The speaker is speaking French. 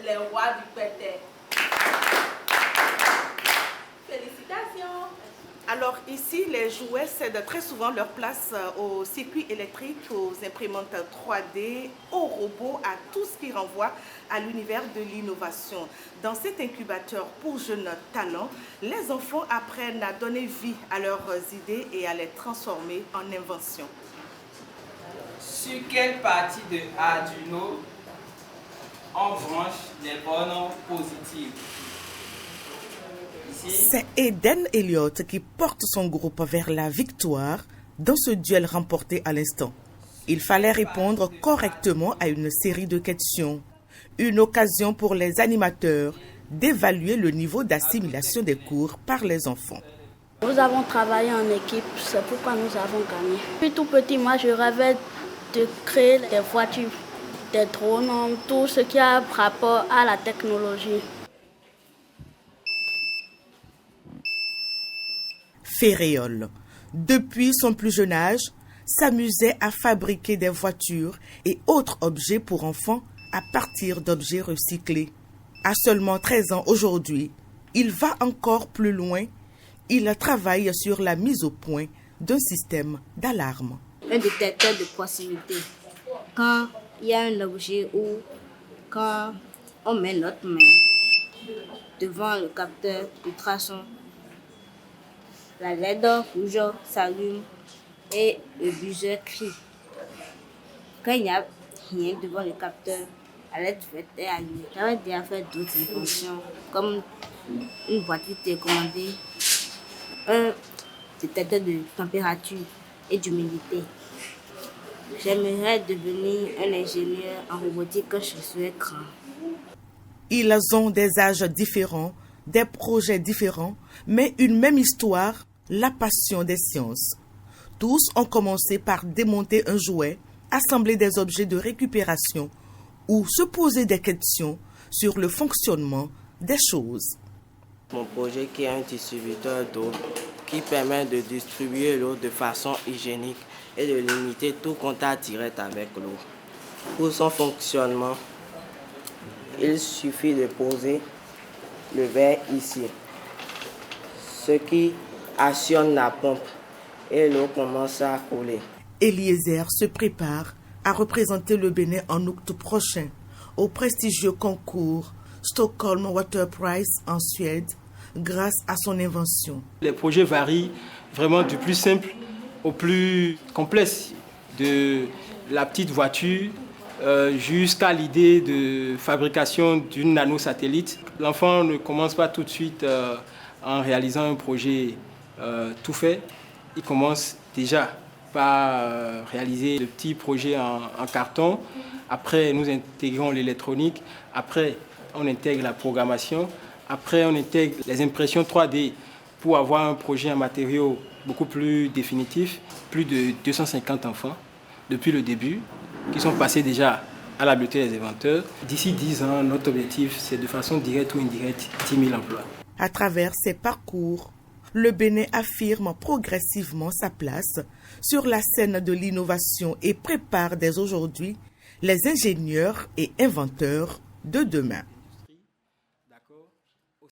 les rois du pété. Félicitations. Alors ici, les jouets cèdent très souvent leur place aux circuits électriques, aux imprimantes 3D, aux robots, à tout ce qui renvoie à l'univers de l'innovation. Dans cet incubateur pour jeunes talents, les enfants apprennent à donner vie à leurs idées et à les transformer en inventions. Sur quelle partie de Arduino on branche les bornes positives? C'est Eden Elliott qui porte son groupe vers la victoire dans ce duel remporté à l'instant. Il fallait répondre correctement à une série de questions. Une occasion pour les animateurs d'évaluer le niveau d'assimilation des cours par les enfants. Nous avons travaillé en équipe, c'est pourquoi nous avons gagné. Depuis tout petit, moi je rêvais de créer des voitures, des drones, tout ce qui a rapport à la technologie. Féréol, depuis son plus jeune âge, s'amusait à fabriquer des voitures et autres objets pour enfants à partir d'objets recyclés. À seulement 13 ans aujourd'hui, il va encore plus loin. Il travaille sur la mise au point d'un système d'alarme. Un détecteur de proximité. Quand il y a un objet ou quand on met notre main devant le capteur d'ultrason, la LED rouge s'allume et le buzzer crie. Quand il n'y a rien devant le capteur, la LED verte est allumée. J'avais déjà fait d'autres inventions comme une voiture télécommandée, un détecteur de température et d'humidité. J'aimerais devenir un ingénieur en robotique quand je serai grand. Ils ont des âges différents, des projets différents, mais une même histoire, la passion des sciences. Tous ont commencé par démonter un jouet, assembler des objets de récupération ou se poser des questions sur le fonctionnement des choses. Mon projet qui est un distributeur d'eau qui permet de distribuer l'eau de façon hygiénique et de limiter tout contact direct avec l'eau. Pour son fonctionnement, il suffit de poser le verre ici, ce qui actionne la pompe et l'eau commence à couler. Eliezer se prépare à représenter le Bénin en août prochain au prestigieux concours Stockholm Water Prize en Suède grâce à son invention. Les projets varient vraiment du plus simple au plus complexe, de la petite voiture jusqu'à l'idée de fabrication d'une nanosatellite. L'enfant ne commence pas tout de suite en réalisant un projet tout fait. Il commence déjà par réaliser de petits projets en carton. Après, nous intégrons l'électronique. Après, on intègre la programmation. Après, on intègre les impressions 3D pour avoir un projet en matériaux beaucoup plus définitif. Plus de 250 enfants depuis le début qui sont passés déjà à la bibliothèque des inventeurs. D'ici 10 ans, notre objectif, c'est de façon directe ou indirecte 10 000 emplois. À travers ces parcours, le Bénin affirme progressivement sa place sur la scène de l'innovation et prépare dès aujourd'hui les ingénieurs et inventeurs de demain.